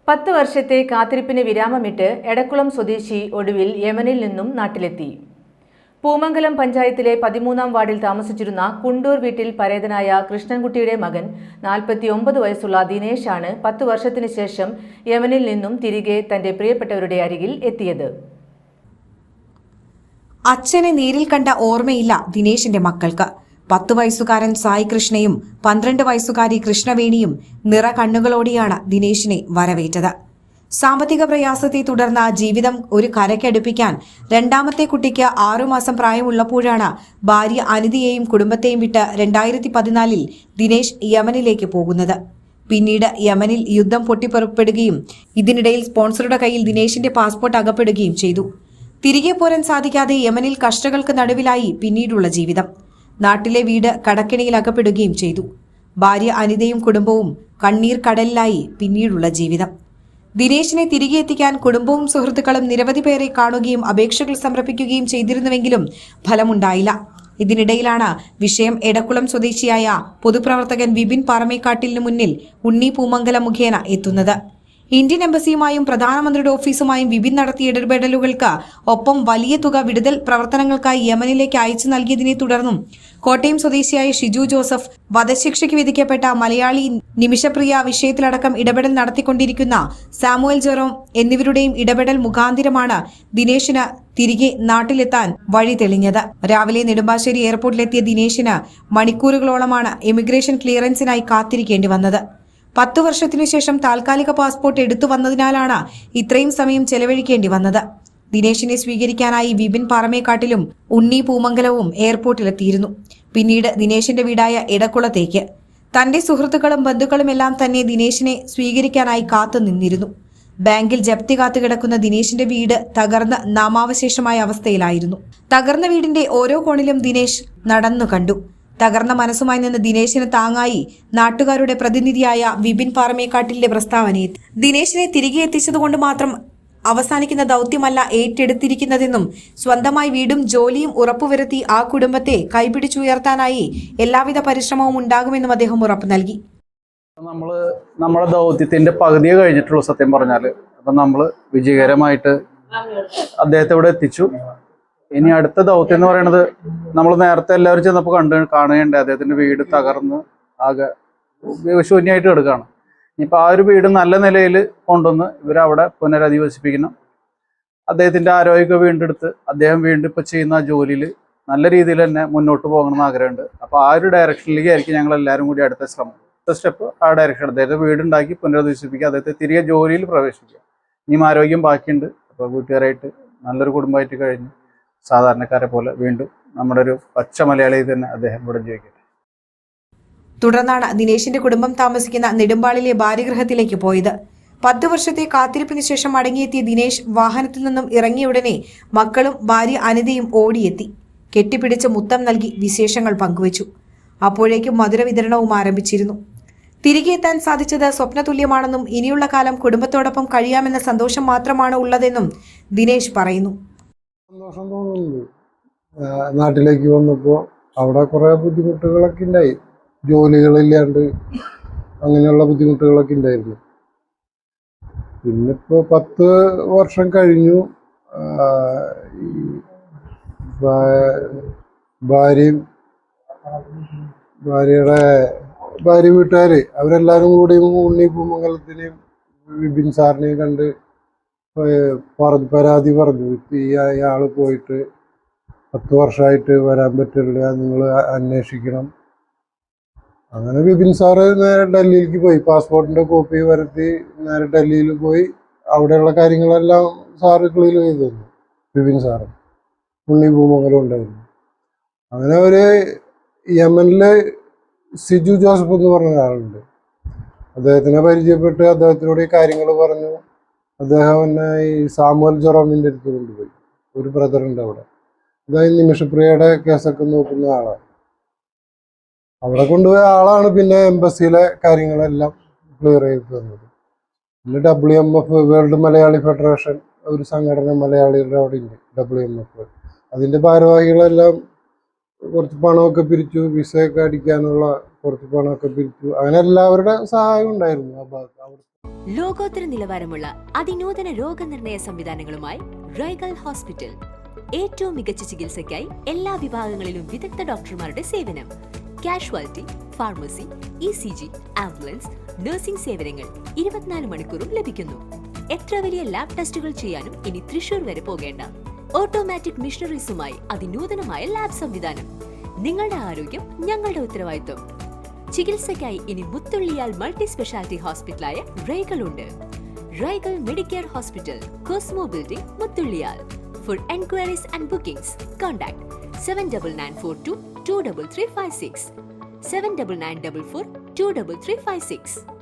10 വർഷത്തെ കാത്തിരിപ്പിന് വിരാമമിട്ട് എടക്കുളം സ്വദേശി ഒടുവിൽ യമനിൽ നിന്നും നാട്ടിലെത്തി. പൂമംഗലം പഞ്ചായത്തിലെ 13-ാം വാർഡിൽ താമസിച്ചിരുന്ന കുണ്ടൂർ വീട്ടിൽ പരേതനായ കൃഷ്ണൻകുട്ടിയുടെ മകൻ 49 വയസ്സുള്ള ദിനേശാണ് 10 വർഷത്തിനു ശേഷം യമനിൽ നിന്നും തിരികെ തന്റെ പ്രിയപ്പെട്ടവരുടെ അരികിൽ എത്തിയത്. അച്ഛനെ നേരിൽ കണ്ട ഓർമ്മയില്ല ദിനേശിന്റെ മക്കൾക്ക്. 10 വയസ്സുകാരൻ സായി കൃഷ്ണയും 12 വയസ്സുകാരി കൃഷ്ണവേണിയും നിറ കണ്ണുകളോടെയാണ് ദിനേശിനെ വരവേറ്റത്. സാമ്പത്തിക പ്രയാസത്തെ തുടർന്ന് ജീവിതം ഒരു കരക്കടുപ്പിക്കാൻ രണ്ടാമത്തെ കുട്ടിക്ക് 6 മാസം പ്രായമുള്ളപ്പോഴാണ് ഭാര്യ അനിതയെയും കുടുംബത്തെയും വിട്ട് 2014-ൽ ദിനേശ് യമനിലേക്ക് പോകുന്നത്. പിന്നീട് യമനിൽ യുദ്ധം പൊട്ടിപ്പുറപ്പെടുകയും ഇതിനിടയിൽ സ്പോൺസറുടെ കയ്യിൽ ദിനേശിന്റെ പാസ്പോർട്ട് അകപ്പെടുകയും ചെയ്തു. തിരികെ പോരാൻ സാധിക്കാതെ യമനിൽ കഷ്ടങ്ങൾക്ക് നടുവിലായി പിന്നീടുള്ള ജീവിതം. നാട്ടിലെ വീട് കടക്കിണിയിൽ അകപ്പെടുകയും ചെയ്തു. ഭാര്യ അനിതയും കുടുംബവും കണ്ണീർ കടലിലായി പിന്നീടുള്ള ജീവിതം. ദിനേശിനെ തിരികെ എത്തിക്കാൻ കുടുംബവും സുഹൃത്തുക്കളും നിരവധി പേരെ കാണുകയും അപേക്ഷകൾ സമർപ്പിക്കുകയും ചെയ്തിരുന്നുവെങ്കിലും ഫലമുണ്ടായില്ല. ഇതിനിടയിലാണ് വിഷയം എടക്കുളം സ്വദേശിയായ പൊതുപ്രവർത്തകൻ വിപിൻ പാറമേക്കാട്ടിലിനു മുന്നിൽ ഉണ്ണി പൂമംഗലം മുഖേന എത്തുന്നത്. ഇന്ത്യൻ എംബസിയുമായും പ്രധാനമന്ത്രിയുടെ ഓഫീസുമായും വിപിൻ നടത്തിയ ഇടപെടലുകൾക്ക് ഒപ്പം വലിയ തുക വിടുതൽ പ്രവർത്തനങ്ങൾക്കായി യമനിലേക്ക് അയച്ചു നൽകിയതിനെ തുടർന്നും കോട്ടയം സ്വദേശിയായ ഷിജു ജോസഫ്, വധശിക്ഷയ്ക്ക് വിധിക്കപ്പെട്ട മലയാളി നിമിഷപ്രിയ വിഷയത്തിലടക്കം ഇടപെടൽ നടത്തിക്കൊണ്ടിരിക്കുന്ന സാമുവൽ ജെറോം എന്നിവരുടെയും ഇടപെടൽ മുഖാന്തിരമാണ് ദിനേശിന് തിരികെ നാട്ടിലെത്താൻ വഴി തെളിഞ്ഞത്. രാവിലെ നെടുമ്പാശ്ശേരി എയർപോർട്ടിലെത്തിയ ദിനേശിന് മണിക്കൂറുകളോളമാണ് ഇമിഗ്രേഷൻ ക്ലിയറൻസിനായി കാത്തിരിക്കേണ്ടി വന്നത്. 10 വർഷത്തിനു ശേഷം താൽക്കാലിക പാസ്പോർട്ട് എടുത്തു വന്നതിനാലാണ് ഇത്രയും സമയം ചെലവഴിക്കേണ്ടി വന്നത്. ദിനേശിനെ സ്വീകരിക്കാനായി വിപിൻ പാറമേക്കാട്ടിലും ഉണ്ണി പൂമംഗലവും എയർപോർട്ടിലെത്തിയിരുന്നു. പിന്നീട് ദിനേശിന്റെ വീടായ എടക്കുളത്തേക്ക് തന്റെ സുഹൃത്തുക്കളും ബന്ധുക്കളുമെല്ലാം തന്നെ ദിനേശിനെ സ്വീകരിക്കാനായി കാത്തു നിന്നിരുന്നു. ബാങ്കിൽ ജപ്തി കാത്തുകിടക്കുന്ന ദിനേശിന്റെ വീട് തകർന്ന് നാമാവശേഷമായ അവസ്ഥയിലായിരുന്നു. തകർന്ന വീടിന്റെ ഓരോ കോണിലും ദിനേശ് നടന്നു കണ്ടു. തകർന്ന മനസ്സുമായി നിന്ന് ദിനേശിന് താങ്ങായി നാട്ടുകാരുടെ പ്രതിനിധിയായ വിപിൻ പാറമേക്കാട്ടിലിന്റെ പ്രസ്താവനയെത്തി. ദിനേശിനെ തിരികെ എത്തിച്ചതുകൊണ്ട് മാത്രം അവസാനിക്കുന്ന ദൗത്യമല്ല ഏറ്റെടുത്തിരിക്കുന്നതെന്നും സ്വന്തമായി വീടും ജോലിയും ഉറപ്പുവരുത്തി ആ കുടുംബത്തെ കൈപിടിച്ചുയർത്താനായി എല്ലാവിധ പരിശ്രമവും ഉണ്ടാകുമെന്നും അദ്ദേഹം ഉറപ്പു നൽകി. നമ്മുടെ ദൗത്യത്തിന്റെ പകുതിയെ കഴിഞ്ഞിട്ടുള്ളൂ സത്യം പറഞ്ഞാൽ. അപ്പം നമ്മൾ വിജയകരമായിട്ട് അദ്ദേഹത്തെ ഇവിടെ എത്തിച്ചു. ഇനി അടുത്ത ദൗത്യം എന്ന് പറയുന്നത്, നമ്മൾ നേരത്തെ എല്ലാവരും ചെന്നപ്പോൾ കാണുകയുണ്ട് അദ്ദേഹത്തിന്റെ വീട് തകർന്ന് ആകെ ശൂന്യമായിട്ട് കിടക്കുകയാണ്. ഇനിയിപ്പോൾ ആ ഒരു വീട് നല്ല നിലയിൽ കൊണ്ടുവന്ന് ഇവരവിടെ പുനരധിവസിപ്പിക്കണം. അദ്ദേഹത്തിന്റെ ആരോഗ്യമൊക്കെ വീണ്ടെടുത്ത് അദ്ദേഹം വീണ്ടും ഇപ്പോൾ ചെയ്യുന്ന ജോലിയിൽ നല്ല രീതിയിൽ തന്നെ മുന്നോട്ട് പോകണമെന്ന് ആഗ്രഹമുണ്ട്. അപ്പോൾ ആ ഒരു ഡയറക്ഷനിലേക്ക് ആയിരിക്കും ഞങ്ങൾ എല്ലാവരും കൂടി അടുത്ത ശ്രമം. അടുത്ത സ്റ്റെപ്പ് ആ ഡയറക്ഷൻ, അദ്ദേഹത്തെ വീടുണ്ടാക്കി പുനരധിവസിപ്പിക്കുക, അദ്ദേഹത്തെ തിരികെ ജോലിയിൽ പ്രവേശിക്കുക. ഇനിയും ആരോഗ്യം ബാക്കിയുണ്ട്. അപ്പോൾ വീട്ടുകാരായിട്ട് നല്ലൊരു കുടുംബമായിട്ട് കഴിഞ്ഞ് സാധാരണക്കാരെ പോലെ വീണ്ടും നമ്മുടെ ഒരു പച്ച മലയാളി തന്നെ അദ്ദേഹം ഇവിടെ ജീവിക്കട്ടെ. തുടർന്നാണ് ദിനേശിന്റെ കുടുംബം താമസിക്കുന്ന നെടുമ്പാളിലെ ഭാര്യഗൃഹത്തിലേക്ക് പോയത്. 10 വർഷത്തെ കാത്തിരിപ്പിന് ശേഷം മടങ്ങിയെത്തിയ ദിനേശ് വാഹനത്തിൽ നിന്നും ഇറങ്ങിയ ഉടനെ മക്കളും ഭാര്യ അനിതയും ഓടിയെത്തി. കെട്ടിപ്പിടിച്ച് മുത്തം നൽകി വിശേഷങ്ങൾ പങ്കുവച്ചു. അപ്പോഴേക്കും മധുര വിതരണവും ആരംഭിച്ചിരുന്നു. തിരികെ എത്താൻ സാധിച്ചത് സ്വപ്നതുല്യമാണെന്നും ഇനിയുള്ള കാലം കുടുംബത്തോടൊപ്പം കഴിയാമെന്ന സന്തോഷം മാത്രമാണ് ഉള്ളതെന്നും ദിനേശ് പറയുന്നു. സന്തോഷം തോന്നുന്നുണ്ട്. നാട്ടിലേക്ക് വന്നപ്പോൾ അവിടെ കുറേ ബുദ്ധിമുട്ടുകളൊക്കെ ഉണ്ടായി. ജോലികളില്ലാണ്ട് അങ്ങനെയുള്ള ബുദ്ധിമുട്ടുകളൊക്കെ ഉണ്ടായിരുന്നു. പിന്നിപ്പോൾ 10 വർഷം കഴിഞ്ഞു. ഭാര്യ വീട്ടുകാർ അവരെല്ലാവരും കൂടി ഉണ്ണി പൂമംഗലത്തിനെയും വിപിൻ സാറിനെയും കണ്ട് പരാതി പറഞ്ഞു. ഇയാൾ പോയിട്ട് 10 വർഷമായിട്ട് വരാൻ പറ്റില്ല, നിങ്ങൾ അന്വേഷിക്കണം. അങ്ങനെ വിപിൻ സാറ് നേരെ ഡൽഹിയിലേക്ക് പോയി. പാസ്പോർട്ടിൻ്റെ കോപ്പി വരുത്തി നേരെ ഡൽഹിയിൽ പോയി അവിടെയുള്ള കാര്യങ്ങളെല്ലാം സാറ് ക്ലിയർ ചെയ്തു തന്നു. വിപിൻ സാറ് ഉണ്ണി പൂമംഗലം ഉണ്ടായിരുന്നു. അങ്ങനെ ഒരു യമനിൽ ഷിജു ജോസഫ് എന്ന് പറഞ്ഞ ഒരാളുണ്ട്. അദ്ദേഹത്തിനെ പരിചയപ്പെട്ട് അദ്ദേഹത്തിനോട് ഈ കാര്യങ്ങൾ പറഞ്ഞു. അദ്ദേഹം എന്നെ ഈ സാമുവൽ ജെറോമിൻ്റെ അടുത്ത് കൊണ്ടുപോയി. ഒരു ബ്രദറുണ്ട് അവിടെ, അതായത് നിമിഷപ്രിയയുടെ കേസൊക്കെ നോക്കുന്ന ആളാണ്. അവിടെ കൊണ്ടുപോയ ആളാണ് പിന്നെ എംബസിയിലെ കാര്യങ്ങളെല്ലാം ക്ലിയർ ചെയ്ത് തന്നത്. പിന്നെ WMF, വേൾഡ് മലയാളി ഫെഡറേഷൻ, ഒരു സംഘടന മലയാളികളുടെ അവിടെ ഉണ്ട്, WMF. അതിൻ്റെ ഭാരവാഹികളെല്ലാം കുറച്ച് പണമൊക്കെ പിരിച്ചു, വിസയൊക്കെ അടിക്കാനുള്ള കുറച്ച് പണമൊക്കെ പിരിച്ചു. അങ്ങനെ എല്ലാവരുടെ സഹായം ഉണ്ടായിരുന്നു ആ ഭാഗത്ത്. ലോകോത്തര നിലവാരമുള്ള അതിനൂതന രോഗനിർണയ സംവിധാനങ്ങളുമായി റൈഗൽ ഹോസ്പിറ്റൽ. ഏറ്റവും മികച്ച ചികിത്സയ്ക്കായി എല്ലാ വിഭാഗങ്ങളിലും വിദഗ്ധ ഡോക്ടർമാരുടെ സേവനം. Casualty, pharmacy, ECG, ambulance, nursing സേവനങ്ങൾ 24 മണിക്കൂറും ലഭിക്കുന്നു. എത്ര വലിയ ലാബ് ടെസ്റ്റുകൾ ചെയ്യാനും ഇനി തൃശൂർ വരെ പോകേണ്ട. ഓട്ടോമാറ്റിക് മിഷനറീസുമായി അതിനൂതനമായ ലാബ് സംവിധാനം. നിങ്ങളുടെ ആരോഗ്യം ഞങ്ങളുടെ ഉത്തരവാദിത്വം. ചികിത്സയ്ക്കായി ഇനി മുത്തുള്ളിയാൽ മൾട്ടി സ്പെഷ്യാലിറ്റി ഹോസ്പിറ്റലായ റൈഗൽ ഉണ്ട്. റൈഗൽ മെഡിക്കെയർ ഹോസ്പിറ്റൽ, കോസ്മോ ബിൽഡിംഗ്, മുത്തുള്ളിയാൽ. For enquiries and bookings, contact 7994223356, 7994423356.